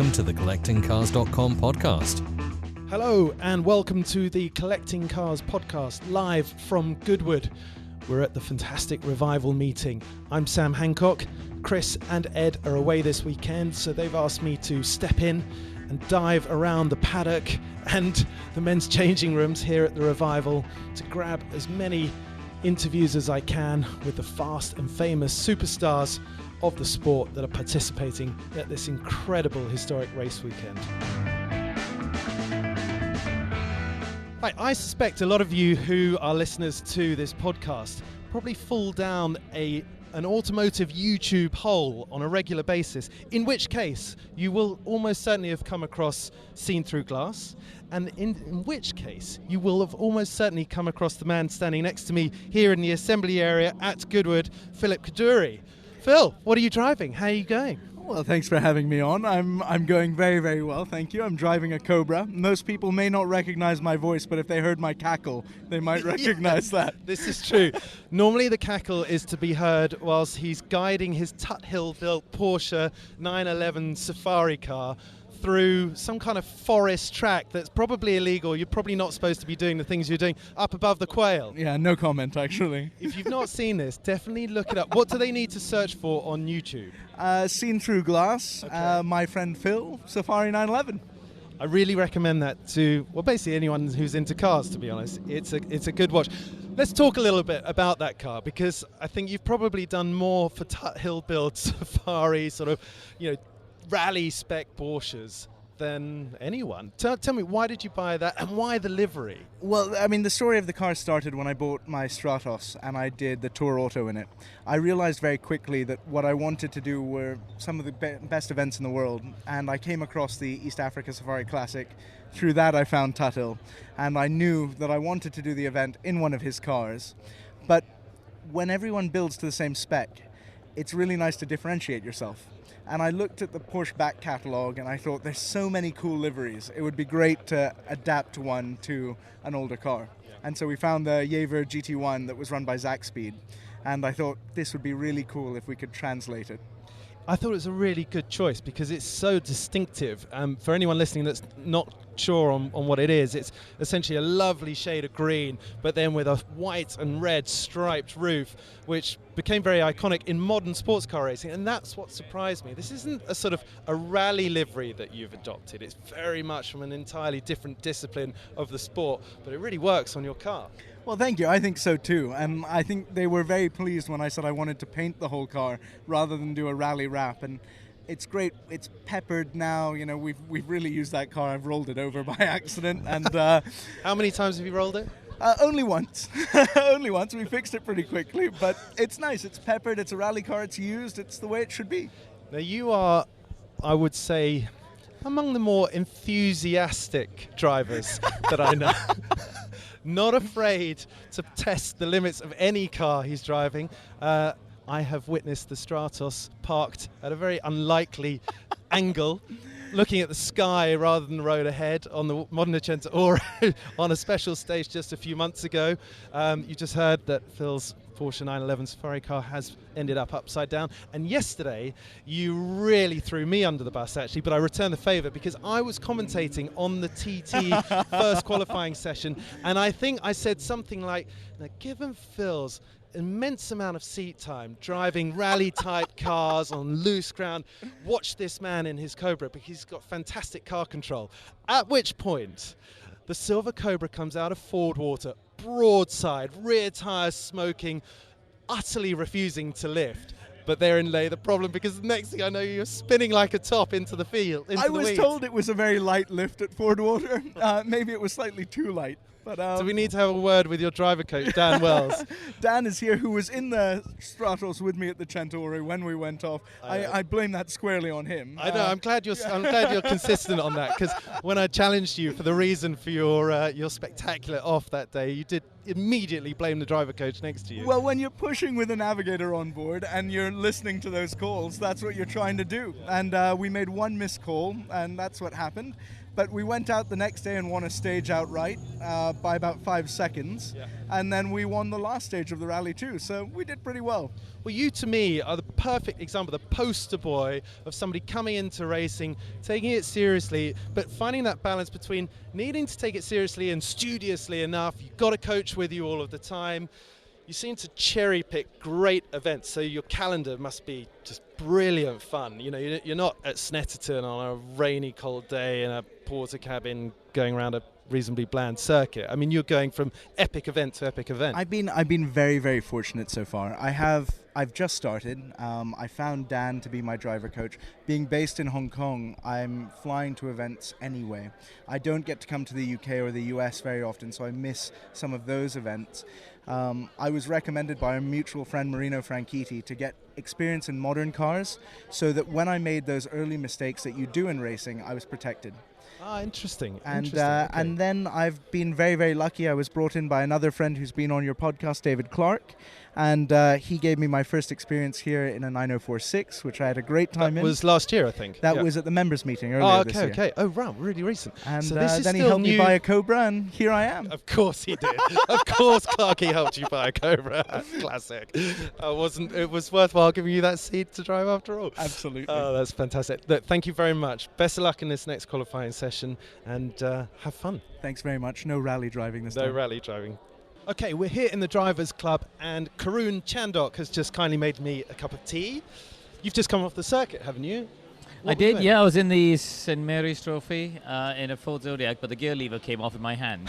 welcome to the CollectingCars.com podcast. Hello and welcome to the Collecting Cars podcast, live from Goodwood. We're at the fantastic Revival meeting. I'm Sam Hancock. Chris and Ed are away this weekend, so they've asked me to step in and dive around the paddock and the men's changing rooms here at the Revival to grab as many interviews as I can with the fast and famous superstars of the sport that are participating at this incredible historic race weekend. Right, I suspect a lot of you who are listeners to this podcast probably fall down an automotive YouTube hole on a regular basis, in which case you will almost certainly have come across Seen Through Glass, and in which case you will have almost certainly come across the man standing next to me here in the assembly area at Goodwood, Philip Kadoorie. Phil, what are you driving? How are you going? Well, thanks for having me on. I'm going very, very well, thank you. I'm driving a Cobra. Most people may not recognize my voice, but if they heard my cackle, they might recognize that. This is true. Normally the cackle is to be heard whilst he's guiding his Tuthill-built Porsche 911 Safari car through some kind of forest track that's probably illegal. You're probably not supposed to be doing the things you're doing up above the quail. Yeah, no comment, actually. If you've not seen this, definitely look it up. What do they need to search for on YouTube? Seen Through Glass, Okay. my friend Phil, Safari 911. I really recommend that to, well, basically anyone who's into cars, to be honest. It's a good watch. Let's talk a little bit about that car, because I think you've probably done more for Tuthill build Safari, sort of, rally spec Porsches than anyone. Tell me, why did you buy that and why the livery? Well, I mean, the story of the car started when I bought my Stratos and I did the Tour Auto in it. I realized very quickly that what I wanted to do were some of the best events in the world, and I came across the East Africa Safari Classic. Through that I found Tuthill, and I knew that I wanted to do the event in one of his cars. But when everyone builds to the same spec, it's really nice to differentiate yourself. And I looked at the Porsche back catalogue and I thought, there's so many cool liveries. It would be great to adapt one to an older car. Yeah. And so we found the Jaeger GT1 that was run by Zaxpeed. And I thought this would be really cool if we could translate it. I thought it was a really good choice because it's so distinctive. For anyone listening that's not sure on what it is, it's essentially a lovely shade of green, but then with a white and red striped roof, which became very iconic in modern sports car racing, and that's what surprised me. This isn't a sort of a rally livery that you've adopted. It's very much from an entirely different discipline of the sport, but it really works on your car. Well, thank you. I think so too. And I think they were very pleased when I said I wanted to paint the whole car rather than do a rally wrap. And it's great. It's peppered now. You know, we've really used that car. I've rolled it over by accident. And how many times have you rolled it? Only once. Only once. We fixed it pretty quickly. But it's nice. It's peppered. It's a rally car. It's used. It's the way it should be. Now you are, I would say, among the more enthusiastic drivers that I know. Not afraid to test the limits of any car he's driving. I have witnessed the Stratos parked at a very unlikely angle, looking at the sky rather than the road ahead on the Modena or on a special stage just a few months ago. You just heard that Phil's Porsche 911 Safari car has ended up upside down, and yesterday you really threw me under the bus actually, but I returned the favour because I was commentating on the TT first qualifying session, and I think I said something like, now given Phil's immense amount of seat time driving rally type cars on loose ground, watch this man in his Cobra because he's got fantastic car control. At which point the silver Cobra comes out of Ford water, broadside, rear tyres smoking, utterly refusing to lift. But therein lay the problem, because the next thing I know, you're spinning like a top into the field. I was told it was a very light lift at Ford Water. Maybe it was slightly too light. But, so we need to have a word with your driver coach, Dan Wells. Dan is here, who was in the Stratos with me at the Centauri when we went off. I blame that squarely on him. I know. I'm glad you're consistent on that, because when I challenged you for the reason for your spectacular off that day, you did immediately blame the driver coach next to you. Well, when you're pushing with a navigator on board and you're listening to those calls, that's what you're trying to do. And we made one missed call, and that's what happened. But we went out the next day and won a stage outright by about 5 seconds. Yeah. And then we won the last stage of the rally too. So we did pretty well. Well, you to me are the perfect example, the poster boy of somebody coming into racing, taking it seriously, but finding that balance between needing to take it seriously and studiously enough. You've got a coach with you all of the time. You seem to cherry pick great events, so your calendar must be just brilliant fun. You know, you're not at Snetterton on a rainy, cold day in a porter cabin going around a reasonably bland circuit. I mean, you're going from epic event to epic event. I've been very, very fortunate so far. I've just started. I found Dan to be my driver coach. Being based in Hong Kong, I'm flying to events anyway. I don't get to come to the UK or the US very often, so I miss some of those events. I was recommended by a mutual friend, Marino Franchitti, to get experience in modern cars so that when I made those early mistakes that you do in racing, I was protected. Ah, interesting. And Okay. and then I've been very, very lucky. I was brought in by another friend who's been on your podcast, David Clark, and he gave me my first experience here in a 9046, which I had a great time That in. was last year, I think. That Yeah. was at the members meeting earlier this year. Okay. Oh, wow, really recent. And so this is then he still helped me new. buy a Cobra, and here I am. Of course he did. Of course Clarky helped you buy a Cobra. Classic. It was worthwhile giving you that seat to drive after all. Absolutely. Oh, that's fantastic. Look, thank you very much. Best of luck in this next qualifying session, and have fun. Thanks very much. No rally driving this No time. rally driving. Okay, we're here in the Drivers Club, and Karun Chandhok has just kindly made me a cup of tea. You've just come off the circuit, haven't you? What I were you did, in? yeah. I was in the St Mary's Trophy in a Ford Zodiac, but the gear lever came off in my hand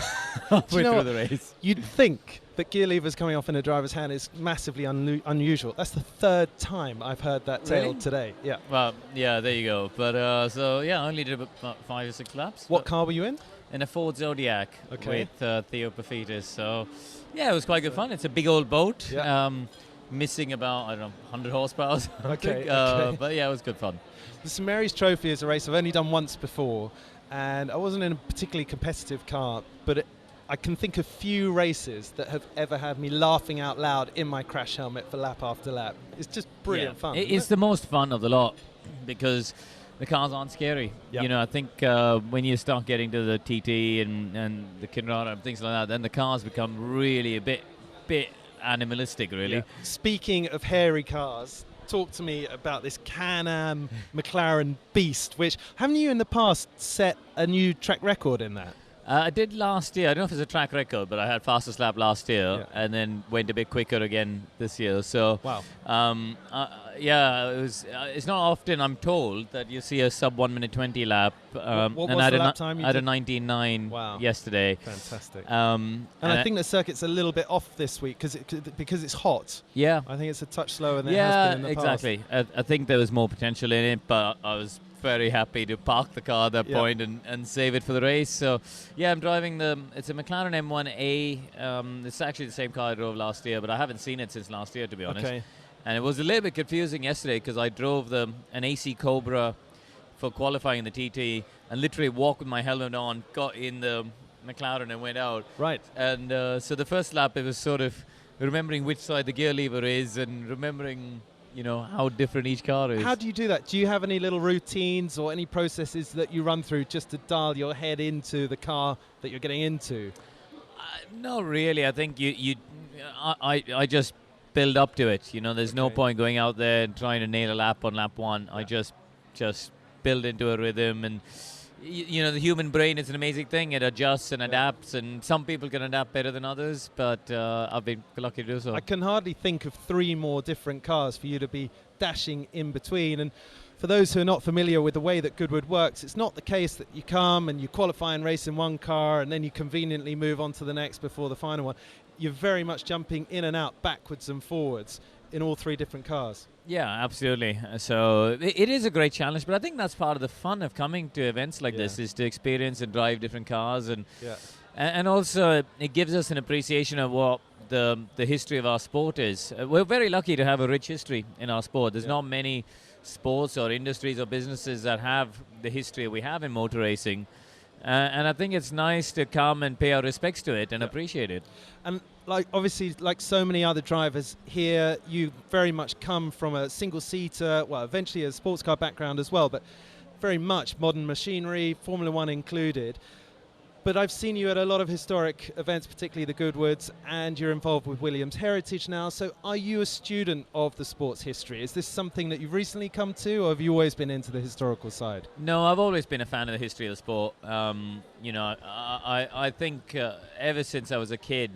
halfway know through what? the race. You'd think that gear levers coming off in a driver's hand is massively unusual. That's the third time I've heard that tale Really? today. Yeah. Well, yeah, there you go. But so yeah, I only did about 5 or 6 laps. What but car were you in? in a Ford Zodiac Okay. with Theo Pafitis. So yeah, it was quite good fun. It's a big old boat. Yeah. Missing about, I don't know, 100 horsepower. I Okay, think. okay. But yeah, it was good fun. The St Mary's Trophy is a race I've only done once before, and I wasn't in a particularly competitive car, but I can think of few races that have ever had me laughing out loud in my crash helmet for lap after lap. It's just brilliant fun. It's isn't the most fun of the lot because the cars aren't scary. Yep. You know, I think when you start getting to the TT and the Kinrara and things like that, then the cars become really a bit animalistic, really. Yeah. Speaking of hairy cars, talk to me about this Can-Am McLaren Beast, which, haven't you in the past set a new track record in that? I did last year. I don't know if it's a track record, but I had fastest lap last year Yeah. and then went a bit quicker again this year. So, Wow. yeah, it was. It's not often, I'm told, that you see a sub 1 minute 20 lap. What and was I had the a lap time you I had a did? 19.9 Wow. yesterday. Fantastic. And I think the circuit's a little bit off this week because it's hot. yeah. I think it's a touch slower than it Yeah, has been in the exactly. I think there was more potential in it, but I was very happy to park the car at that Yeah. point and save it for the race. So, yeah, I'm driving it's a McLaren M1A. It's actually the same car I drove last year, but I haven't seen it since last year, to be honest. Okay. And it was a little bit confusing yesterday because I drove an AC Cobra for qualifying in the TT and literally walked with my helmet on, got in the McLaren and went out. Right. And so the first lap, it was sort of remembering which side the gear lever is and remembering, you know, how different each car is. How do you do that? Do you have any little routines or any processes that you run through just to dial your head into the car that you're getting into? Not really. I think I just build up to it. You know, there's no Okay. point going out there and trying to nail a lap on lap one. I just build into a rhythm, and you know, the human brain is an amazing thing. It adjusts and adapts, and some people can adapt better than others, but I've been lucky to do so. I can hardly think of 3 more different cars for you to be dashing in between. And for those who are not familiar with the way that Goodwood works, it's not the case that you come and you qualify and race in one car and then you conveniently move on to the next before the final one. You're very much jumping in and out, backwards and forwards in all 3 different cars. Yeah, absolutely. So it is a great challenge, but I think that's part of the fun of coming to events like this, is to experience and drive different cars, and also it gives us an appreciation of what the history of our sport is. We're very lucky to have a rich history in our sport. There's not many sports or industries or businesses that have the history we have in motor racing. And I think it's nice to come and pay our respects to it and appreciate it. And obviously, like so many other drivers here, you very much come from a single-seater, well, eventually a sports car background as well, but very much modern machinery, Formula One included. But I've seen you at a lot of historic events, particularly the Goodwoods, and you're involved with Williams Heritage now. So are you a student of the sport's history? Is this something that you've recently come to, or have you always been into the historical side? No, I've always been a fan of the history of the sport. I think ever since I was a kid,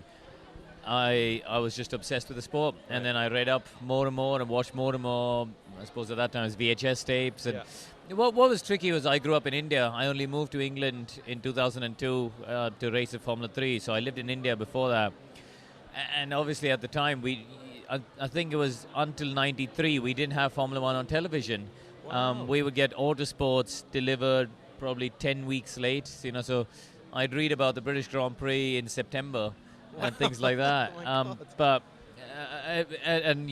I was just obsessed with the sport. Right. And then I read up more and more and watched more and more. I suppose at that time it was VHS tapes. And what was tricky was I grew up in India. I only moved to England in 2002 to race at Formula 3. So I lived in India before that. And obviously at the time, I think it was until 93, we didn't have Formula 1 on television. Wow. We would get Autosports delivered probably 10 weeks late. So I'd read about the British Grand Prix in September and things like that. And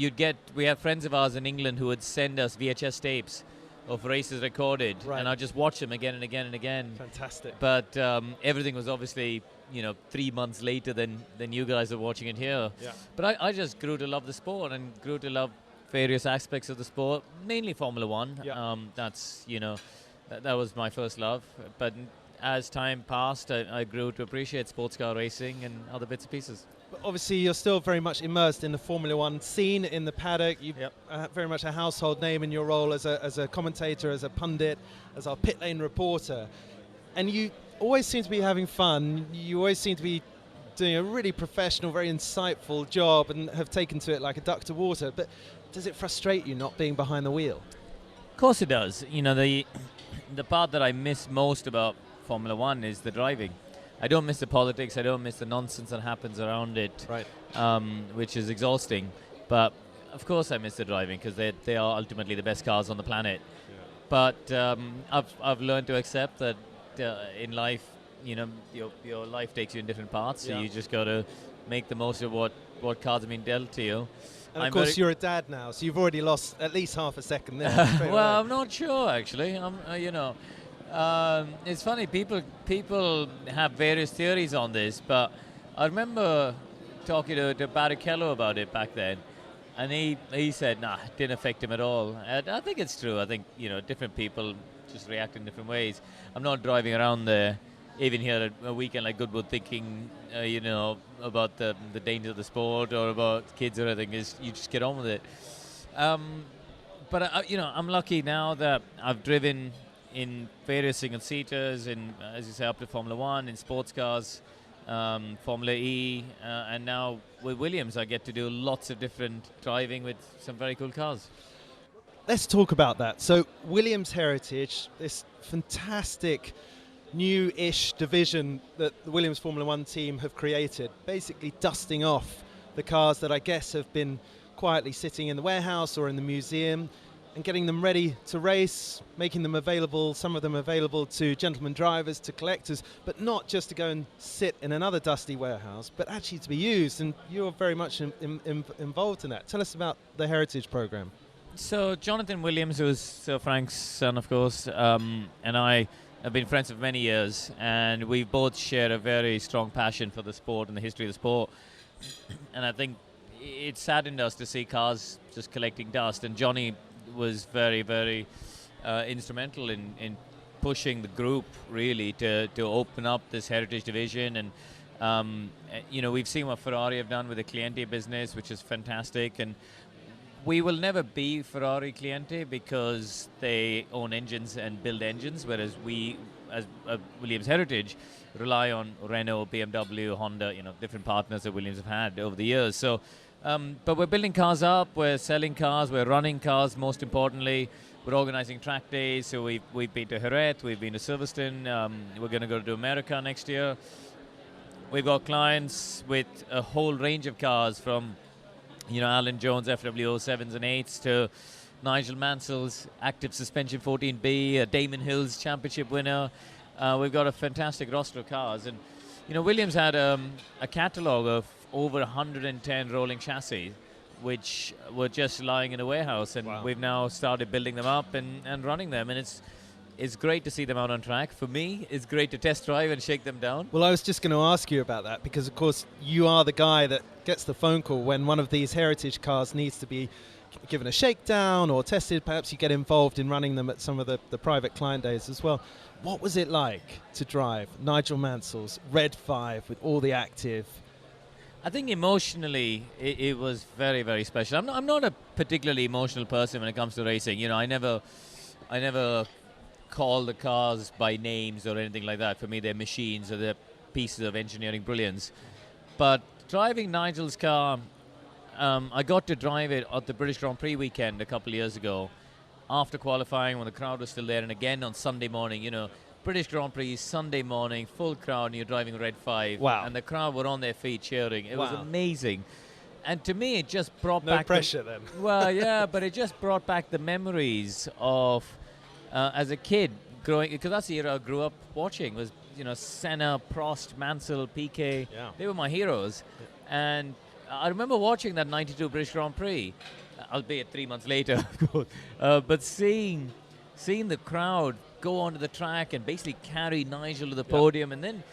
we have friends of ours in England who would send us VHS tapes of races recorded, and I'd just watch them again and again and again. Fantastic. But everything was obviously 3 months later than you guys are watching it here. Yeah. But I just grew to love the sport and grew to love various aspects of the sport, mainly Formula One. Yeah. That was my first love. But as time passed, I grew to appreciate sports car racing and other bits and pieces. But obviously, you're still very much immersed in the Formula One scene in the paddock. You're very much a household name in your role as a commentator, as a pundit, as our pit lane reporter. And you always seem to be having fun. You always seem to be doing a really professional, very insightful job and have taken to it like a duck to water. But does it frustrate you not being behind the wheel? Of course it does. The part that I miss most about Formula One is the driving. I don't miss the politics. I don't miss the nonsense that happens around it, which is exhausting. But of course, I miss the driving because they are ultimately the best cars on the planet. Yeah. But I've learned to accept that in life, your life takes you in different paths. So you just got to make the most of what cards have been dealt to you. And of course, you're a dad now, so you've already lost at least half a second there. Well, I'm not sure actually. It's funny, people have various theories on this, but I remember talking to Barrichello about it back then, and he said, nah, it didn't affect him at all. And I think it's true. I think, different people just react in different ways. I'm not driving around there, even here at a weekend like Goodwood, thinking, about the danger of the sport or about kids or anything. You just get on with it. But I'm lucky now that I've driven in various single-seaters, in, as you say, up to Formula One, in sports cars, Formula E, and now with Williams I get to do lots of different driving with some very cool cars. Let's talk about that. So Williams Heritage, this fantastic new-ish division that the Williams Formula One team have created, basically dusting off the cars that I guess have been quietly sitting in the warehouse or in the museum, and getting them ready to race, making them available, some of them available to gentlemen drivers, to collectors, but not just to go and sit in another dusty warehouse, but actually to be used. And you're very much involved in that. Tell us about the Heritage Programme. So Jonathan Williams, who's Sir Frank's son, of course, and I have been friends for many years, and we both share a very strong passion for the sport and the history of the sport. And I think it saddened us to see cars just collecting dust, and Johnny was very, very instrumental in pushing the group really to open up this heritage division. And we've seen what Ferrari have done with the Cliente business, which is fantastic. And we will never be Ferrari Cliente because they own engines and build engines, whereas we, as Williams Heritage, rely on Renault, BMW, Honda, different partners that Williams have had over the years. So. But we're building cars up, we're selling cars, we're running cars, most importantly. We're organizing track days, so we've been to Jerez, we've been to Silverstone, we're going to go to America next year. We've got clients with a whole range of cars from, Alan Jones FW07s and 8s to Nigel Mansell's active suspension 14B, Damon Hill's championship winner. We've got a fantastic roster of cars. And, Williams had a catalogue of over 110 rolling chassis, which were just lying in a warehouse, and we've now started building them up and running them, and it's great to see them out on track. For me, it's great to test drive and shake them down. Well, I was just going to ask you about that, because of course you are the guy that gets the phone call when one of these heritage cars needs to be given a shakedown or tested. Perhaps you get involved in running them at some of the private client days as well. What was it like to drive Nigel Mansell's Red 5 with all the active? I think emotionally it was very, very special. I'm not a particularly emotional person when it comes to racing. You know, I never call the cars by names or anything like that. For me, they're machines or they're pieces of engineering brilliance. But driving Nigel's car, I got to drive it at the British Grand Prix weekend a couple of years ago after qualifying when the crowd was still there, and again on Sunday morning, you know, British Grand Prix, Sunday morning, full crowd, and you're driving Red 5. Wow. And the crowd were on their feet cheering. It was Wow. amazing. And to me, it just brought No back... pressure then. Well, yeah, but it just brought back the memories of, as a kid, growing... Because that's the era I grew up watching, was, you know, Senna, Prost, Mansell, Piquet. Yeah. They were my heroes. Yeah. And I remember watching that 92 British Grand Prix, albeit 3 months later, of course. But seeing the crowd go onto the track and basically carry Nigel to the podium, and then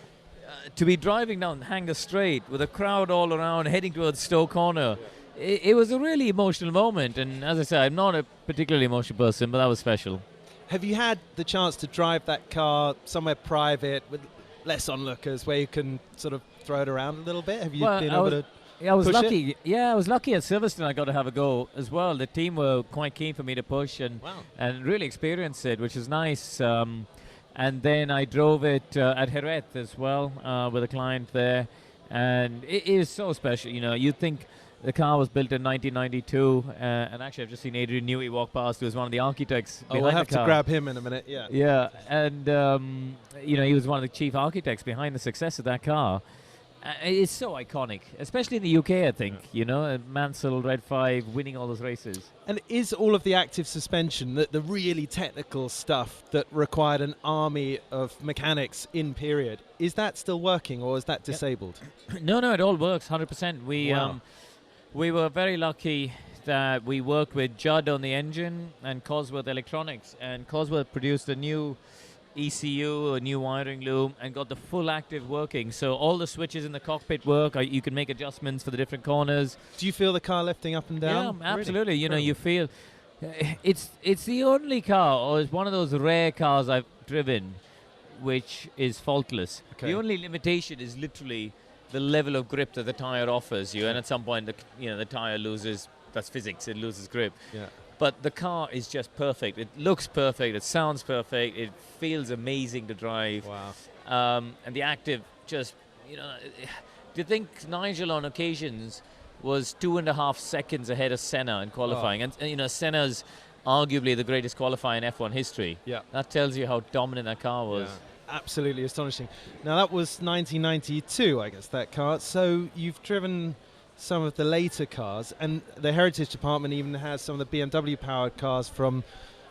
to be driving down Hanger Straight with a crowd all around heading towards Stowe Corner, it was a really emotional moment. And as I said, I'm not a particularly emotional person, but that was special. Have you had the chance to drive that car somewhere private with less onlookers where you can sort of throw it around a little bit? Have you been able to? Yeah, I was push lucky. Yeah, I was lucky at Silverstone. I got to have a go as well. The team were quite keen for me to push and really experience it, which is nice. And then I drove it at Jerez as well with a client there, and it is so special. You know, you think the car was built in 1992, and actually I've just seen Adrian Newey walk past, who was one of the architects behind we'll have the car. to grab him in a minute. Yeah. Yeah, and you know, he was one of the chief architects behind the success of that car. It's so iconic, especially in the UK, I think. You know, Mansell, Red 5, winning all those races. And is all of the active suspension, the really technical stuff that required an army of mechanics in period, is that still working or is that disabled? No, it all works 100%. We were very lucky that we worked with Judd on the engine and Cosworth Electronics, and Cosworth produced a new ECU, a new wiring loom, and got the full active working. So all the switches in the cockpit work. You can make adjustments for the different corners. Do you feel the car lifting up and down? Yeah, absolutely. Really? You know, you feel it's the only car, or it's one of those rare cars I've driven which is faultless. Okay. The only limitation is literally the level of grip that the tire offers you, and at some point the tire loses. That's physics. It loses grip. Yeah. But the car is just perfect. It looks perfect. It sounds perfect. It feels amazing to drive. Wow. And the active just, do you think Nigel on occasions was 2.5 seconds ahead of Senna in qualifying? Oh. And, Senna's arguably the greatest qualifier in F1 history. Yeah. That tells you how dominant that car was. Yeah. Absolutely astonishing. Now, that was 1992, I guess, that car. So you've driven some of the later cars, and the Heritage Department even has some of the BMW-powered cars from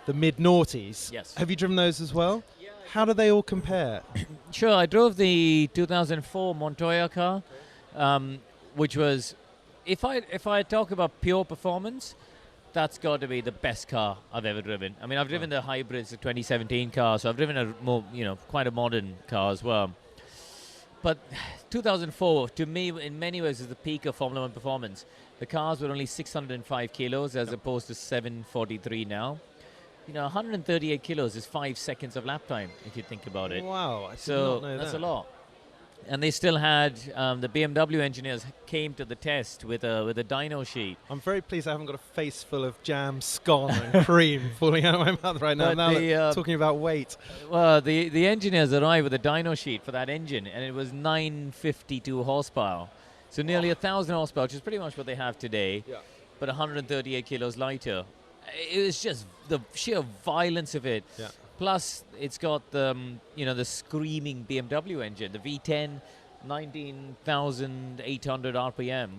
the mid-noughties. Yes. Have you driven those as well? Yeah. How do they all compare? Sure, I drove the 2004 Montoya car, which was, if I talk about pure performance, that's got to be the best car I've ever driven. I mean, I've driven the hybrids, the 2017 car, so I've driven a more, quite a modern car as well. But 2004, to me, in many ways, is the peak of Formula One performance. The cars were only 605 kilos as opposed to 743 now. 138 kilos is 5 seconds of lap time, if you think about it. Wow, I did not know that's that. A lot. And they still had, the BMW engineers came to the test with a dyno sheet. I'm very pleased I haven't got a face full of jam, scone and cream falling out of my mouth right now. Now talking about weight. Well, the engineers arrived with a dyno sheet for that engine, and it was 952 horsepower. So nearly 1,000 horsepower, which is pretty much what they have today, but 138 kilos lighter. It was just the sheer violence of it. Yeah. Plus, it's got the screaming BMW engine, the V10, 19,800 RPM.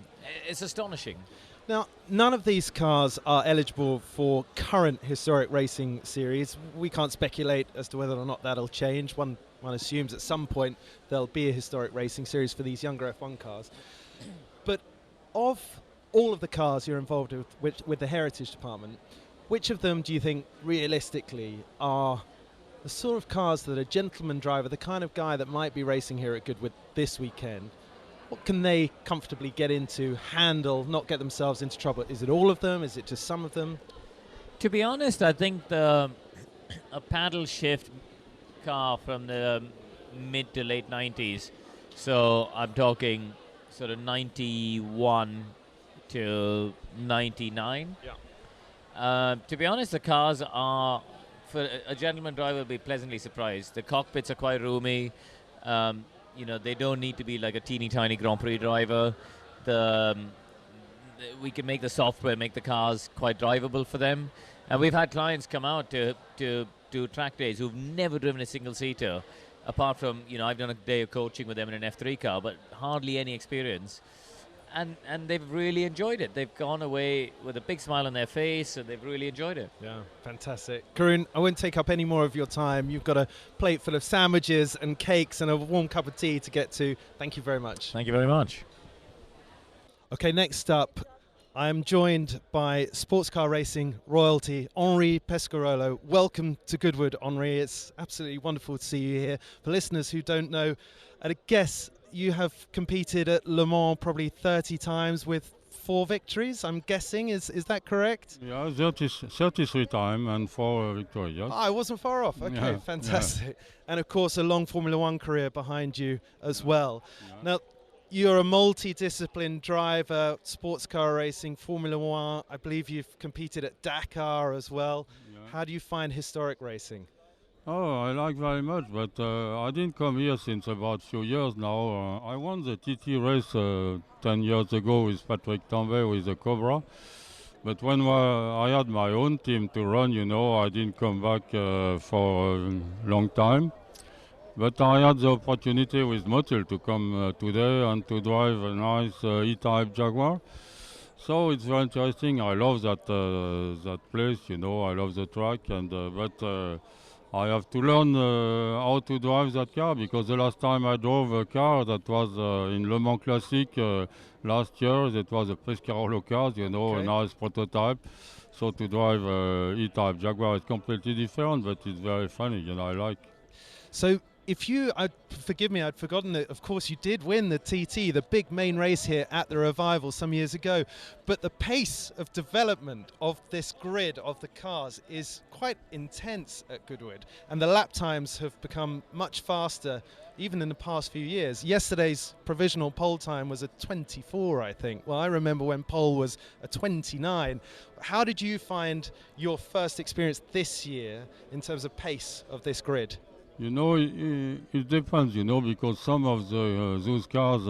It's astonishing. Now, none of these cars are eligible for current historic racing series. We can't speculate as to whether or not that'll change. One assumes at some point there'll be a historic racing series for these younger F1 cars. But of all of the cars you're involved with the Heritage Department, which of them do you think realistically are the sort of cars that a gentleman driver, the kind of guy that might be racing here at Goodwood this weekend, what can they comfortably get into, handle, not get themselves into trouble? Is it all of them? Is it just some of them? To be honest, I think a paddle shift car from the mid to late 90s, so I'm talking sort of 91 to 99. To be honest, the cars are, for a gentleman driver, will be pleasantly surprised. The cockpits are quite roomy. They don't need to be like a teeny tiny Grand Prix driver. We can make the software make the cars quite drivable for them. And we've had clients come out to track days who've never driven a single seater, apart from, I've done a day of coaching with them in an F3 car, but hardly any experience. And they've really enjoyed it. They've gone away with a big smile on their face, and they've really enjoyed it. Yeah, fantastic. Karun, I won't take up any more of your time. You've got a plate full of sandwiches and cakes and a warm cup of tea to get to. Thank you very much. Thank you very much. Okay, next up, I'm joined by sports car racing royalty, Henri Pescarolo. Welcome to Goodwood, Henri. It's absolutely wonderful to see you here. For listeners who don't know, at a guess, you have competed at Le Mans probably 30 times with 4 victories, I'm guessing. Is that correct? Yeah, 33 times and 4 victories, yes. I wasn't far off. Okay, yeah, fantastic. Yeah. And of course, a long Formula One career behind you as well. Yeah. Now, you're a multi-discipline driver, sports car racing, Formula One. I believe you've competed at Dakar as well. Yeah. How do you find historic racing? Oh, I like very much, but I didn't come here since about a few years now. I won the TT race 10 years ago with Patrick Tambay with the Cobra. But when I had my own team to run, I didn't come back for a long time. But I had the opportunity with Motil to come today and to drive a nice E-Type Jaguar. So it's very interesting. I love that place, I love the track, but I have to learn how to drive that car, because the last time I drove a car that was in Le Mans Classic last year, it was a Pescarolo car, a nice prototype. So to drive E-Type Jaguar is completely different, but it's very funny, I like. So forgive me, I'd forgotten that, of course, you did win the TT, the big main race here at the Revival some years ago. But the pace of development of this grid of the cars is quite intense at Goodwood. And the lap times have become much faster, even in the past few years. Yesterday's provisional pole time was a 24, I think. Well, I remember when pole was a 29. How did you find your first experience this year in terms of pace of this grid? It depends, because some of those cars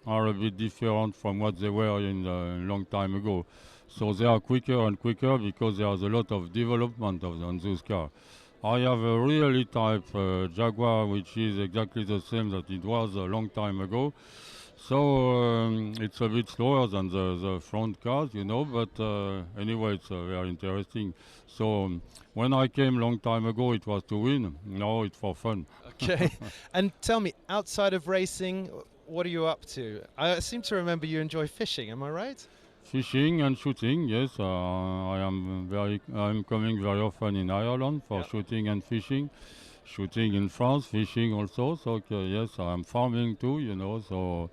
are a bit different from what they were in a long time ago. So they are quicker and quicker because there's a lot of development on those cars. I have a real E-Type Jaguar, which is exactly the same that it was a long time ago. So it's a bit slower than the front cars, but anyway, it's very interesting. So when I came long time ago, it was to win. Now it's for fun. Okay. And tell me, outside of racing, what are you up to? I seem to remember you enjoy fishing, am I right? Fishing and shooting, yes. I'm coming very often in Ireland for shooting and fishing. Shooting in France, fishing also. So yes, I'm farming too, so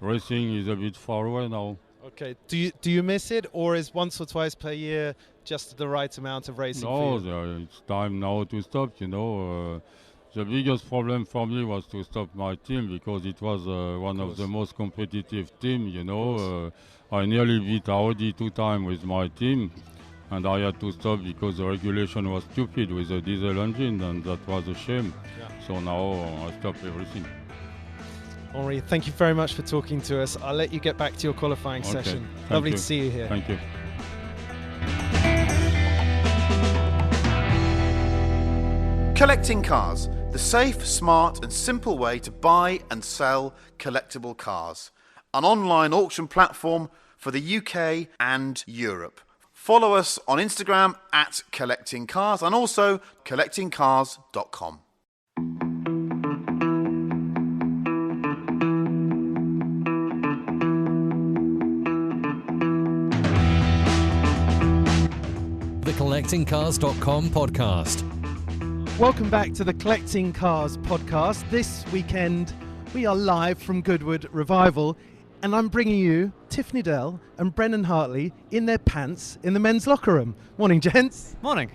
racing is a bit far away now. Okay. Do you miss it, or is once or twice per year just the right amount of racing for you? No, it's time now to stop, The biggest problem for me was to stop my team, because it was one of the most competitive teams, I nearly beat Audi 2 times with my team. And I had to stop because the regulation was stupid with the diesel engine, and that was a shame. Yeah. So now I stop everything. Henri, thank you very much for talking to us. I'll let you get back to your qualifying session. Lovely to see you here. Thank you. Collecting Cars, the safe, smart and simple way to buy and sell collectible cars. An online auction platform for the UK and Europe. Follow us on Instagram at Collecting Cars and also collectingcars.com. The CollectingCars.com podcast. Welcome back to the Collecting Cars podcast. This weekend We are live from Goodwood Revival, and I'm bringing you Tiff Needell and Brendon Hartley in their pants in the men's locker room. Morning, gents. Morning.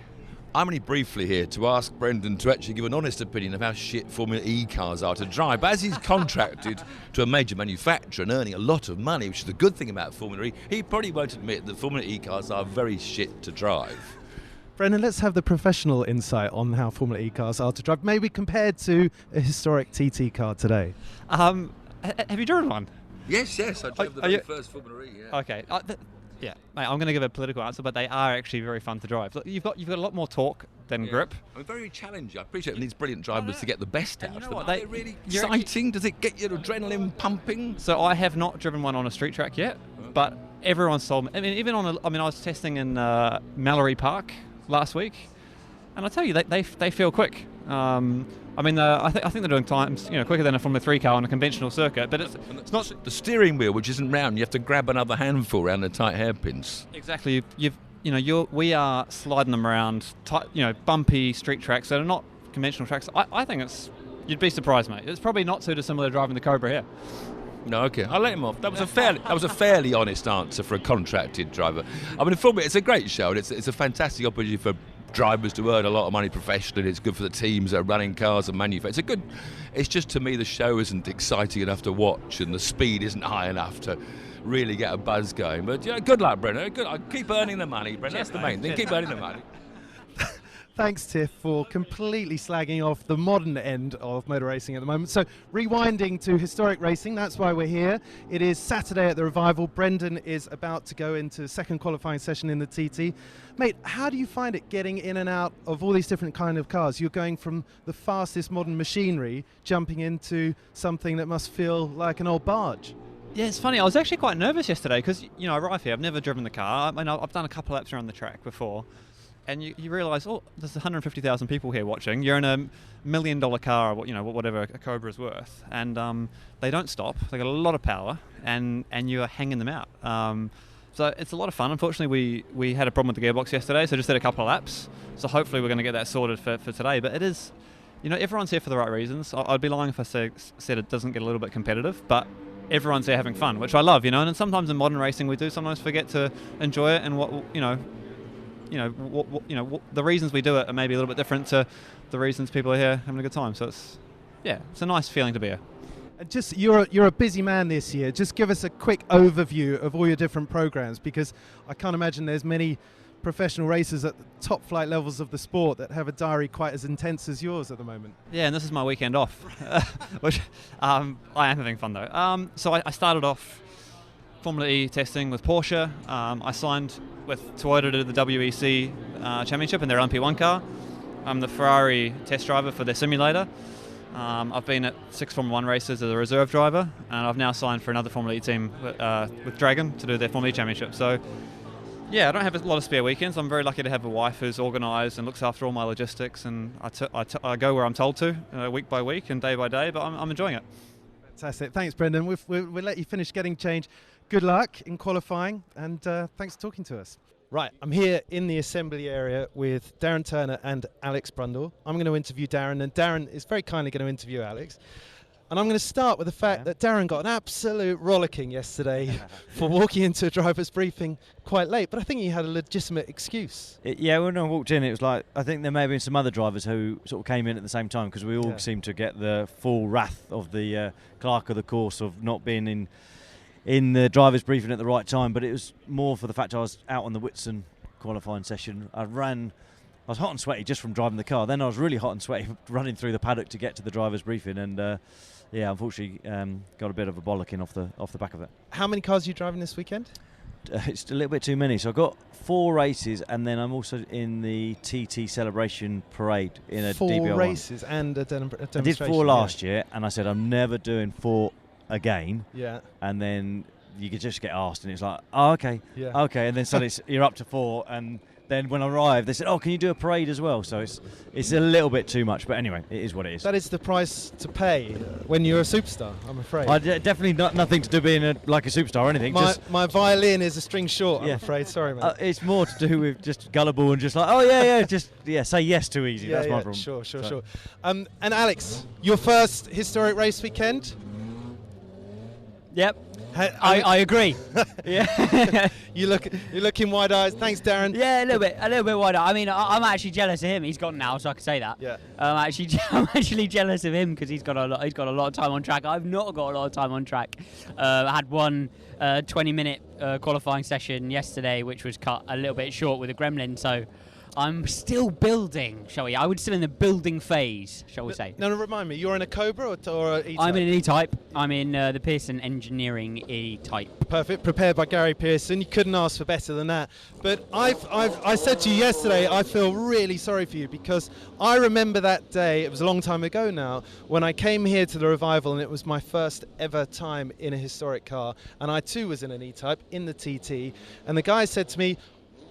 I'm only briefly here to ask Brendon to actually give an honest opinion of how shit Formula E cars are to drive. But as he's contracted to a major manufacturer and earning a lot of money, which is the good thing about Formula E, he probably won't admit that Formula E cars are very shit to drive. Brendon, let's have the professional insight on how Formula E cars are to drive, maybe compared to a historic TT car today. Have you driven one? Yes, I drove the very first Formula E, yeah. Okay. Yeah, mate, I'm going to give a political answer, but they are actually very fun to drive. Look, you've got a lot more torque than grip. I'm very challenging. I appreciate it needs brilliant drivers to get the best out of them. what, Are they really exciting? Does it get your adrenaline pumping? So I have not driven one on a street track yet, but everyone's told me. I mean, even I was testing in Mallory Park last week, and I tell you, they feel quick. I think they're doing times quicker than a Formula 3 car on a conventional circuit, but it's not the steering wheel, which isn't round. You have to grab another handful around the tight hairpins. Exactly. We are sliding them around tight, bumpy street tracks that are not conventional tracks. I think you'd be surprised, mate. It's probably not too dissimilar to driving the Cobra here. No, okay, I'll let him off. That was a fairly honest answer for a contracted driver. I mean, for me, it's a great show, and it's a fantastic opportunity for drivers to earn a lot of money professionally. It's good for the teams that are running cars and manufacturers. It's just, to me, the show isn't exciting enough to watch, and the speed isn't high enough to really get a buzz going. But good luck, Brendon. Keep earning the money, Brendon. That's the main thing. Keep earning the money. Thanks, Tiff, for completely slagging off the modern end of motor racing at the moment. So, rewinding to historic racing, that's why we're here. It is Saturday at the Revival. Brendon is about to go into second qualifying session in the TT. Mate, how do you find it getting in and out of all these different kind of cars? You're going from the fastest modern machinery, jumping into something that must feel like an old barge. Yeah, it's funny. I was actually quite nervous yesterday because, I arrive here. I've never driven the car. I've done a couple laps around the track before. And you realise, there's 150,000 people here watching. You're in a $1 million car, whatever a Cobra is worth, and they don't stop. They got a lot of power, and you are hanging them out. So it's a lot of fun. Unfortunately, we had a problem with the gearbox yesterday, so just did a couple of laps. So hopefully we're going to get that sorted for today. But it is, everyone's here for the right reasons. I'd be lying if I said it doesn't get a little bit competitive, but everyone's here having fun, which I love. And sometimes in modern racing we do sometimes forget to enjoy it, and the reasons we do it are maybe a little bit different to the reasons people are here having a good time. So it's a nice feeling to be here. Just you're a busy man this year. Just give us a quick overview of all your different programs, because I can't imagine there's many professional racers at the top flight levels of the sport that have a diary quite as intense as yours at the moment. Yeah, and this is my weekend off, which I am having fun though. So I started off Formula E testing with Porsche. I signed with Toyota to do the WEC Championship in their LMP1 car. I'm the Ferrari test driver for their simulator. I've been at 6 Formula 1 races as a reserve driver, and I've now signed for another Formula E team with Dragon to do their Formula E Championship. So, yeah, I don't have a lot of spare weekends. I'm very lucky to have a wife who's organised and looks after all my logistics, and I go where I'm told to, week by week and day by day, but I'm enjoying it. Fantastic. Thanks, Brendon. We'll let you finish getting changed. Good luck in qualifying, and thanks for talking to us. Right, I'm here in the assembly area with Darren Turner and Alex Brundle. I'm going to interview Darren, and Darren is very kindly going to interview Alex. And I'm going to start with the fact that Darren got an absolute rollicking yesterday for walking into a driver's briefing quite late, but I think he had a legitimate excuse. When I walked in, it was like, I think there may have been some other drivers who sort of came in at the same time, because we all seemed to get the full wrath of the clerk of the course of not being in the driver's briefing at the right time. But it was more for the fact I was out on the Whitsun qualifying session. I was hot and sweaty just from driving the car. Then I was really hot and sweaty running through the paddock to get to the driver's briefing, and unfortunately got a bit of a bollocking off the back of it. How many cars are you driving this weekend? It's a little bit too many. So I've got 4 races, and then I'm also in the TT celebration parade in a DBR1. 4 races and a demonstration. I did 4 last year, and I said I'm never doing 4 again. Yeah. And then you could just get asked, and it's like, oh, okay, okay, and then suddenly you're up to 4, and then when I arrived, they said, "Oh, can you do a parade as well?" So it's a little bit too much, but anyway, it is what it is. That is the price to pay when you're a superstar, I'm afraid. Definitely nothing to do being like a superstar or anything. My violin is a string short, I'm afraid. Sorry, man. It's more to do with just gullible and just like, say yes too easy. That's my problem. Sure. And Alex, your first historic race weekend. Yep. I agree. Yeah. You're looking wide-eyed. Thanks, Darren. Yeah, a little bit wide-eyed. I mean, I'm actually jealous of him. He's gone now, so I can say that. Yeah. I'm actually jealous of him because he's got a lot of time on track. I've not got a lot of time on track. I had one 20-minute qualifying session yesterday, which was cut a little bit short with a gremlin. So I'm still building, shall we? I would still in the building phase, shall we say. Now, remind me, you're in a Cobra or an E-Type? I'm in an E-Type. I'm in the Pearson Engineering E-Type. Perfect, prepared by Gary Pearson. You couldn't ask for better than that. But I said to you yesterday, I feel really sorry for you because I remember that day, it was a long time ago now, when I came here to the Revival and it was my first ever time in a historic car. And I too was in an E-Type, in the TT. And the guy said to me,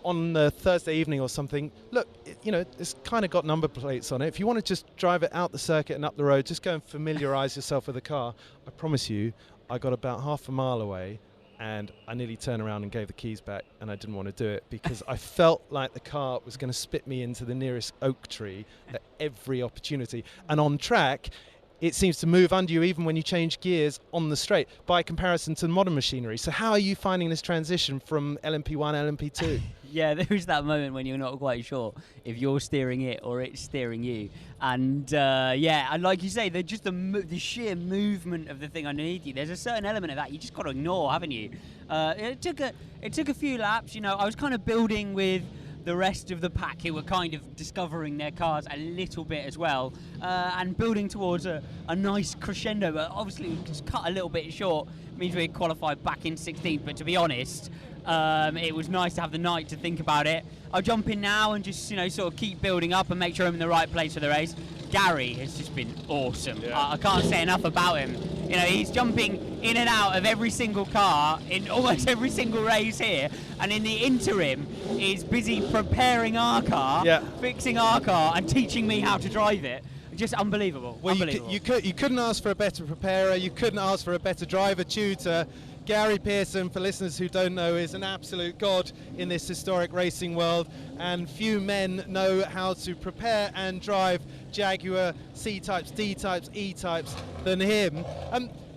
on Thursday evening or something, look, it's kind of got number plates on it. If you want to just drive it out the circuit and up the road, just go and familiarise yourself with the car. I promise you, I got about half a mile away and I nearly turned around and gave the keys back, and I didn't want to do it because I felt like the car was going to spit me into the nearest oak tree at every opportunity. And on track, it seems to move under you even when you change gears on the straight by comparison to modern machinery. So how are you finding this transition from LMP1, LMP2? Yeah, there is that moment when you're not quite sure if you're steering it or it's steering you. And and like you say, just the sheer movement of the thing underneath you, there's a certain element of that you just got to ignore, haven't you? It took a few laps. I was kind of building with the rest of the pack who were kind of discovering their cars a little bit as well, and building towards a nice crescendo, but obviously just cut a little bit short. It means we qualified back in 16th, but to be honest, it was nice to have the night to think about it. I'll jump in now and just sort of keep building up and make sure I'm in the right place for the race. Gary has just been awesome. Yeah. I can't say enough about him. He's jumping in and out of every single car in almost every single race here, and in the interim is busy preparing our car, fixing our car, and teaching me how to drive it. Just unbelievable. Well, unbelievable. You couldn't ask for a better preparer. You couldn't ask for a better driver tutor. Gary Pearson, for listeners who don't know, is an absolute god in this historic racing world, and few men know how to prepare and drive Jaguar C-types, D-types, E-types than him.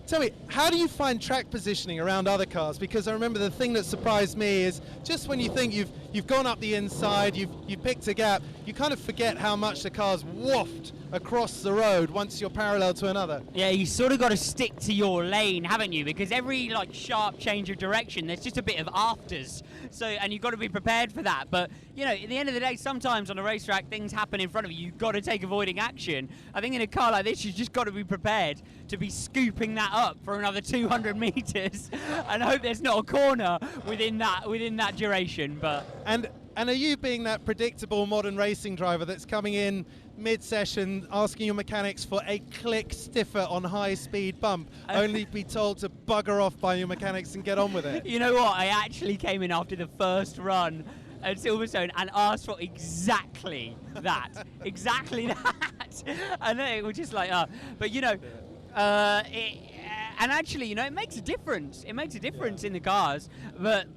Tell me, how do you find track positioning around other cars? Because I remember the thing that surprised me is just when you think you've gone up the inside, you've picked a gap, you kind of forget how much the car's waft across the road once you're parallel to another. Yeah, you sort of got to stick to your lane, haven't you? Because every sharp change of direction, there's just a bit of afters. So, and you've got to be prepared for that. But at the end of the day, sometimes on a racetrack, things happen in front of you. You've got to take avoiding action. I think in a car like this, you've just got to be prepared to be scooping that up for another 200 meters, and hope there's not a corner within that duration. But and are you being that predictable modern racing driver that's coming in mid-session asking your mechanics for a click stiffer on high-speed bump, only be told to bugger off by your mechanics and get on with it? You know what? I actually came in after the first run at Silverstone and asked for exactly that. Exactly that. And then it was just and actually, it makes a difference. It makes a difference in the cars, but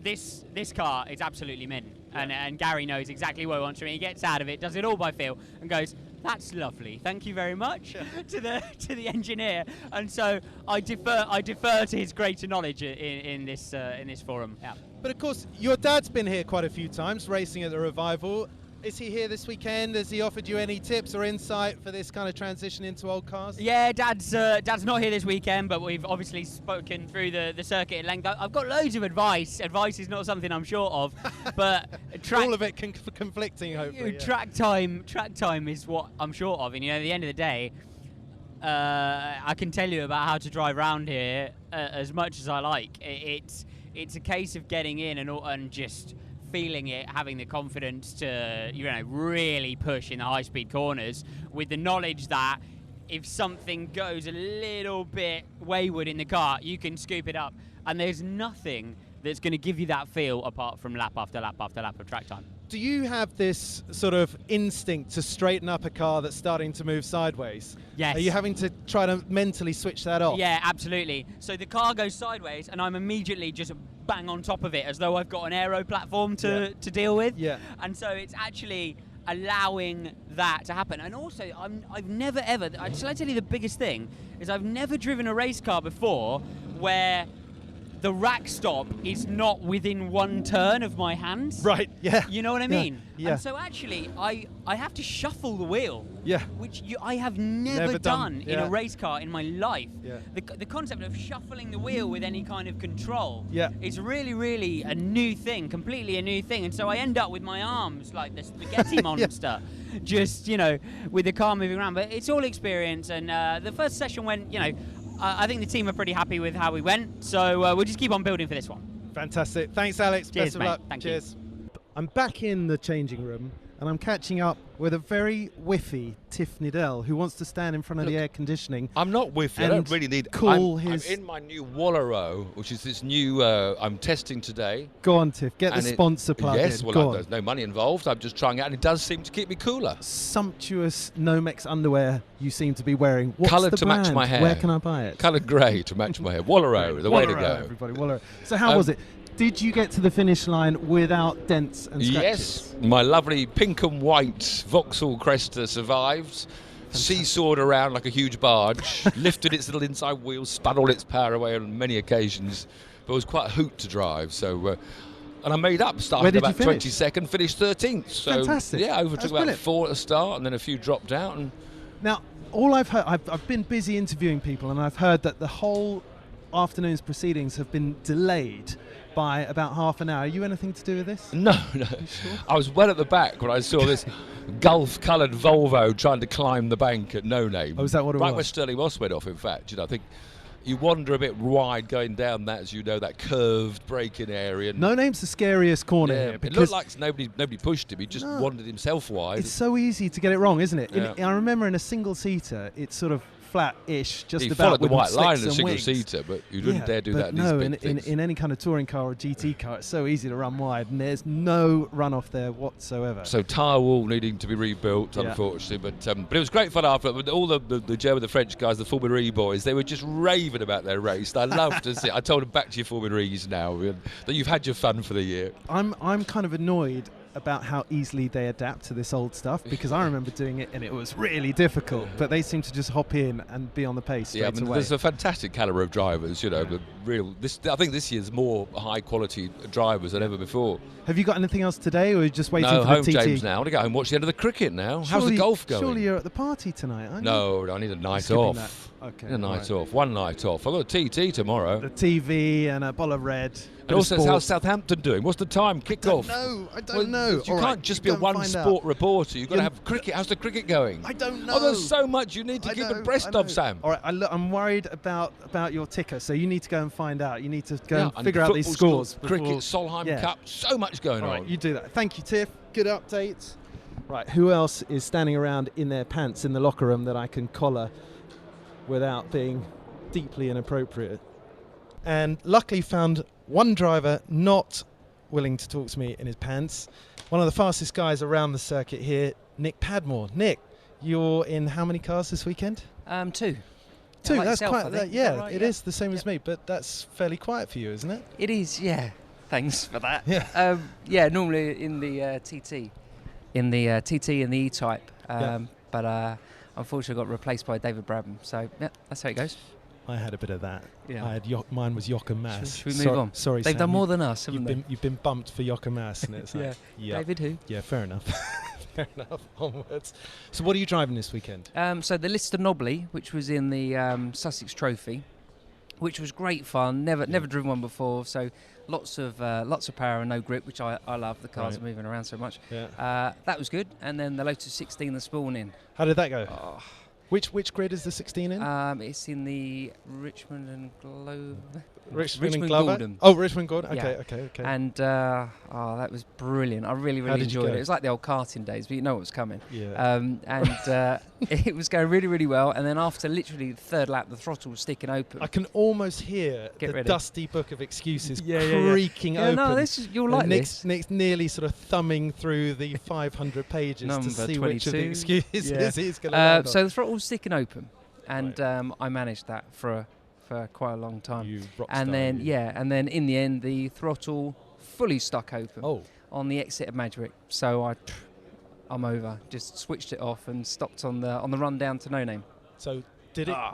this car is absolutely mint. And Gary knows exactly what he wants from it. He gets out of it, does it all by feel, and goes, "That's lovely. Thank you very much," to the engineer. And so I defer to his greater knowledge in this forum. Yeah. But of course, your dad's been here quite a few times, racing at the Revival. Is he here this weekend? Has he offered you any tips or insight for this kind of transition into old cars? Yeah, Dad's not here this weekend, but we've obviously spoken through the circuit at length. I've got loads of advice. Advice is not something I'm short of, but all of it conflicting, hopefully. Track time is what I'm short of, and at the end of the day, I can tell you about how to drive around here as much as I like. It's a case of getting in and just feeling it, having the confidence to really push in the high-speed corners, with the knowledge that if something goes a little bit wayward in the car, you can scoop it up, and there's nothing that's going to give you that feel apart from lap after lap after lap of track time. Do you have this sort of instinct to straighten up a car that's starting to move sideways? Yes. Are you having to try to mentally switch that off? Yeah, absolutely. So the car goes sideways and I'm immediately just bang on top of it as though I've got an aero platform to deal with. Yeah. And so it's actually allowing that to happen. And also, I've never ever, shall I tell you the biggest thing, is I've never driven a race car before where the rack stop is not within one turn of my hands. Right, yeah. You know what I mean? Yeah. And so actually, I have to shuffle the wheel. Yeah. Which I have never done in yeah. a race car in my life. Yeah. The concept of shuffling the wheel with any kind of control Yeah. is really, really a new thing, completely a new thing. And so I end up with my arms like the spaghetti monster, just, you know, with the car moving around. But it's all experience. And the first session went, you know, I think the team are pretty happy with how we went. So we'll just keep on building for this one. Fantastic. Thanks, Alex. Cheers, Best of mate. luck. Thank Cheers. I'm back in the changing room, and I'm catching up with a very whiffy Tiff Needell, who wants to stand in front of the air conditioning. I'm not whiffy. I and don't really need. cool I'm his. in my new Wallero, which is this new. I'm testing today. Go on, Tiff. Get the sponsor plug in. Yes, well, Go on. there's no money involved. I'm just trying it, and it does seem to keep me cooler. Sumptuous Nomex underwear you seem to be wearing. What's Coloured the to brand? match my hair. Where can I buy it? Coloured grey to match my hair. Wallero, the way to Wallero, go. everybody, Wallero. So how was it? Did you get to the finish line without dents and scratches? Yes, my lovely pink and white Vauxhall Cresta survived. Seesawed around like a huge barge, lifted its little inside wheel, spun all its power away on many occasions, but it was quite a hoot to drive. So, and I made up, started about 22nd, finished 13th. So, fantastic. yeah, overtook about 4 at the start, and then a few dropped out. And now, all I've heard, I've been busy interviewing people, and I've heard that the whole afternoon's proceedings have been delayed by about half an hour. Are you anything to do with this? No. Sure? I was well at the back when I saw this Gulf-coloured Volvo trying to climb the bank at No Name. Oh, is that what it was? Right where Stirling Moss went off, in fact. You know, I think you wander a bit wide going down that, as you know, that curved braking area. No Name's the scariest corner here. It Because looked like nobody pushed him. He just wandered himself wide. it's so easy to get it wrong, isn't it? Yeah. I remember in a single-seater, it's sort of flat-ish, just he about followed the with white line slicks in a and wings. single-seater, but you wouldn't dare do that in these big things. in any kind of touring car or GT car, it's so easy to run wide, and there's no runoff there whatsoever. So tyre wall needing to be rebuilt, unfortunately, but it was great fun after. But all the German, the French guys, the Formula E boys, they were just raving about their race. I love to see. I told them, back to your Formula E's now, that you've had your fun for the year. I'm kind of annoyed about how easily they adapt to this old stuff, because I remember doing it and it was really difficult, but they seem to just hop in and be on the pace straight away. There's a fantastic calibre of drivers, you know. I think this year's more high quality drivers than ever before. Have you got anything else today, or are you just waiting no, for home the TT? James now. I want to go home and watch the end of the cricket now. How's the golf going? Surely you're at the party tonight, aren't you? No, I need a night off. Okay, a night off. One night off. I've got a TT tomorrow. The TV and a bottle of red. And also, how's Southampton doing? What's the time? Kick-off? I don't know. You can't just be a one-sport reporter. You've got to have cricket. How's the cricket going? I don't know. Oh, there's so much you need to keep abreast of, Sam. All right, I'm worried about your ticker, so you need to go and find out. You need to go and figure out these scores. Cricket, Solheim Cup, so much going on. All right, you do that. Thank you, Tiff. Good updates. Right, who else is standing around in their pants in the locker room that I can collar without being deeply inappropriate? And luckily found one driver not willing to talk to me in his pants. One of the fastest guys around the circuit here, Nick Padmore. Nick, you're in how many cars this weekend? 2. Two, like that's yourself, quite, it is the same as me, but that's fairly quiet for you, isn't it? It is, yeah. Thanks for that. Yeah. Normally in the TT. In the TT and the E-Type. But unfortunately got replaced by David Brabham. So, yeah, that's how it goes. I had a bit of that. Yeah. I had mine was Jochen Mass. Should we move on? Sorry, They've Sam, done more than us, haven't they? You've been bumped for Jochen Mass, and it's like, David who? Yeah, fair enough. Fair enough. Onwards. So, what are you driving this weekekend? So the Lister Knobley, which was in the Sussex Trophy, which was great fun. Never driven one before, so lots of power and no grip, which I love. The cars are moving around so much. Yeah. That was good. And then the Lotus 16 this morning. How did that go? Oh. Which grid is the 16 in? It's in the Richmond and Glover. Richmond Gordon. Oh, Richmond Gordon. Okay, Yeah. okay. And that was brilliant. I really enjoyed it. It was like the old karting days, but you know what was coming. Yeah. And it was going really, really well. And then after literally the third lap, the throttle was sticking open. I can almost hear the ready. dusty book of excuses creaking open. No, you'll like this. Nick's nearly sort of thumbing through the 500 pages Number to see 22. which of the excuses he's going to land on. So the throttle was sticking open, and I managed that for quite a long time. You rock and star, then you. and then in the end the throttle fully stuck open on the exit of Madrick. So I'm over. Just switched it off and stopped on the run down to No Name. So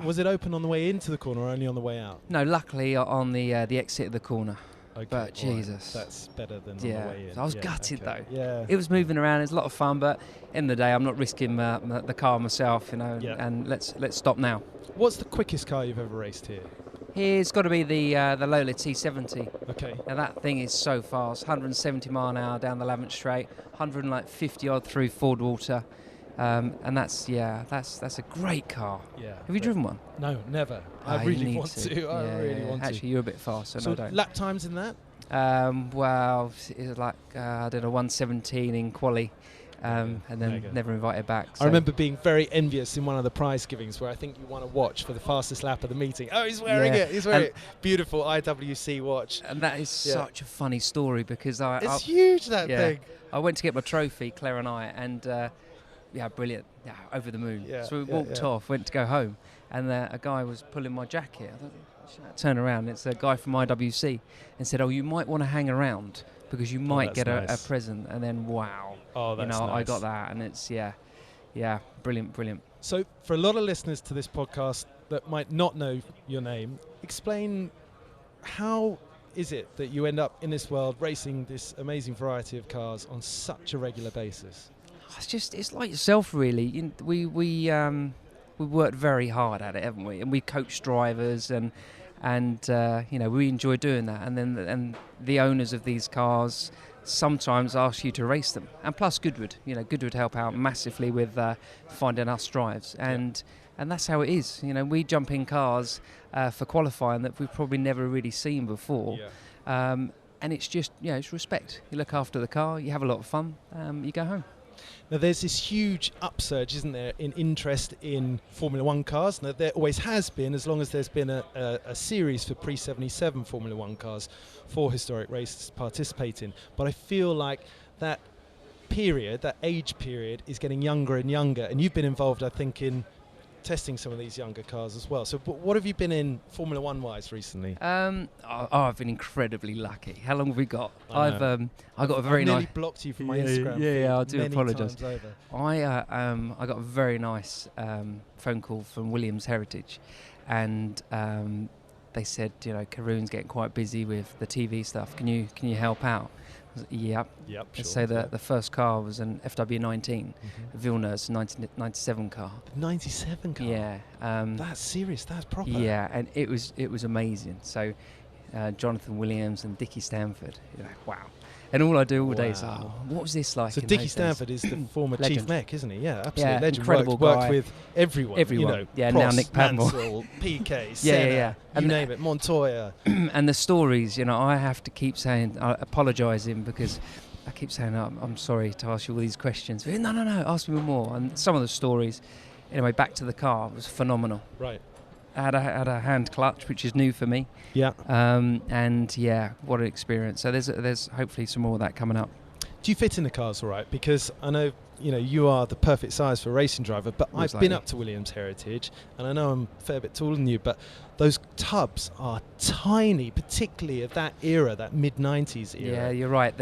Was it open on the way into the corner or only on the way out? No, luckily on the exit of the corner. Okay, but Jesus, that's better than on the way in. I was gutted though. Yeah, it was moving around. It was a lot of fun, but in the day, I'm not risking the car myself, you know. Yeah. And let's stop now. What's the quickest car you've ever raced here? Here's got to be the Lola T70. Okay. Now that thing is so fast, 170 mile an hour down the Lavant Straight, 150 odd through Ford Water. And that's a great car. Yeah. Have you driven one? No, never. I really want to. I really want to. Actually, you're a bit fast, so no, don't. Lap times in that? Well, it was like I did a 117 in quali, and then never invited back. So. I remember being very envious in one of the prize givings where I think you won a watch for the fastest lap of the meeting. Oh, he's wearing it. He's wearing it. Beautiful IWC watch. And that is such a funny story because it's huge, that thing. I went to get my trophy, Claire and I, and. Yeah, brilliant. Yeah, over the moon. Yeah, so we walked off, went to go home, and a guy was pulling my jacket. I thought, should I turn around? It's a guy from IWC, and said, "Oh, you might want to hang around because you might get a present." And then, wow, that's nice. I got that, and it's brilliant. So, for a lot of listeners to this podcast that might not know your name, explain how is it that you end up in this world racing this amazing variety of cars on such a regular basis? It's like yourself, really. We worked very hard at it, haven't we? And we coach drivers, and we enjoy doing that. And then the owners of these cars sometimes ask you to race them. And plus Goodwood, Goodwood help out massively with finding us drives. And that's how it is. We jump in cars for qualifying that we've probably never really seen before. Yeah. And it's just, it's respect. You look after the car, you have a lot of fun, you go home. Now, there's this huge upsurge, isn't there, in interest in Formula One cars. Now, there always has been, as long as there's been a series for pre-77 Formula One cars for historic races to participate in. But I feel like that age period, is getting younger and younger. And you've been involved, I think, in testing some of these younger cars as well. So what have you been in Formula One wise recently? I've been incredibly lucky. How long have we got? I got a very nice. I nearly blocked you from my Instagram. Yeah, I do apologise. I got a very nice phone call from Williams Heritage, and they said, Karun's getting quite busy with the TV stuff. Can you help out? Yep. Sure. So the first car was an FW19, Villeneuve's 1997 car. The 97 car? Yeah. That's serious. That's proper. Yeah, and it was amazing. So Jonathan Williams and Dickie Stanford. Wow. And all I do all day is, what was this like? So Dickie Stanford is the former chief mech, isn't he? Yeah, absolutely. Yeah, legend. Incredible worked guy. with everyone. Yeah, Prost, now Nick Padmore. Mansell, PK, Senna, you name it, Montoya. And the stories, I have to keep saying, apologising because I keep saying, I'm sorry to ask you all these questions. No, ask me more. And some of the stories, anyway, back to the car was phenomenal. Right. I had a hand clutch, which is new for me. Yeah. What an experience. So there's hopefully some more of that coming up. Do you fit in the cars all right? Because I know, you are the perfect size for a racing driver, but I've been up to Williams Heritage, and I know I'm a fair bit taller than you, but those tubs are tiny, particularly of that era, that mid-90s era. Yeah, you're right.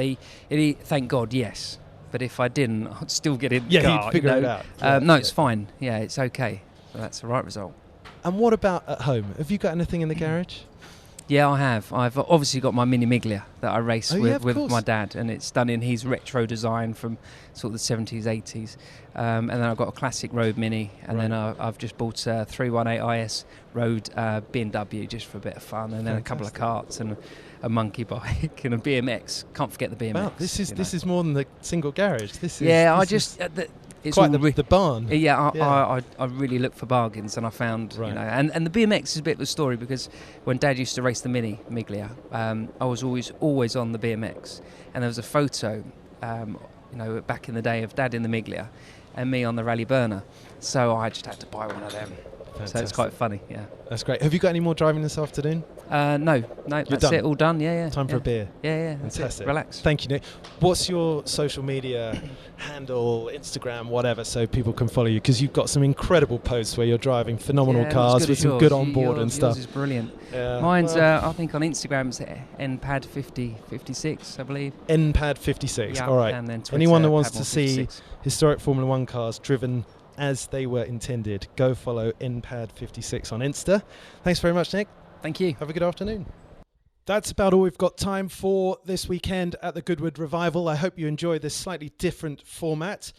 Thank God, yes. But if I didn't, I'd still get in the car. Yeah, you'd figure it out. No, it's fine. Yeah, it's okay. So that's the right result. And what about at home? Have you got anything in the garage? Yeah, I have. I've obviously got my Mini Miglia that I race with my dad, and it's done in his retro design from sort of the 70s, 80s. And then I've got a classic road Mini, and then I've just bought a 318 IS road BMW just for a bit of fun, and then a couple of karts and a monkey bike and a BMX. Can't forget the BMX. Wow, this is more than the single garage. This is it's quite the barn. Yeah, I really looked for bargains, and I found, and the BMX is a bit of a story because when Dad used to race the Mini Miglia, I was always on the BMX, and there was a photo, back in the day of Dad in the Miglia, and me on the Rally Burner, so I just had to buy one of them. Fantastic. So it's quite funny, yeah. That's great. Have you got any more driving this afternoon? No, that's done. it, all done, yeah. Time for a beer. Yeah, fantastic. Relax. Thank you, Nick. What's your social media handle, Instagram, whatever, so people can follow you? Because you've got some incredible posts where you're driving phenomenal cars with some good onboard and stuff. Yours is brilliant. Yeah. Mine's, I think on Instagram, it's NPAD56, I believe. NPAD56, yeah, all right. And then Twitter, anyone that wants to 56. see historic Formula One cars driven as they were intended. Go follow NPAD56 on Insta. Thanks very much, Nick. Thank you. Have a good afternoon. That's about all we've got time for this weekend at the Goodwood Revival. I hope you enjoy this slightly different format.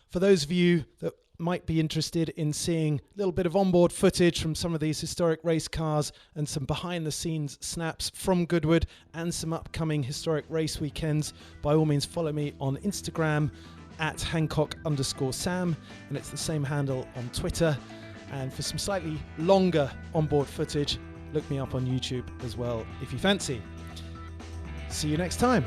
For those of you that might be interested in seeing a little bit of onboard footage from some of these historic race cars and some behind-the-scenes snaps from Goodwood and some upcoming historic race weekends, by all means follow me on Instagram at Hancock_Sam, and it's the same handle on Twitter. And for some slightly longer onboard footage, look me up on YouTube as well if you fancy. See you next time.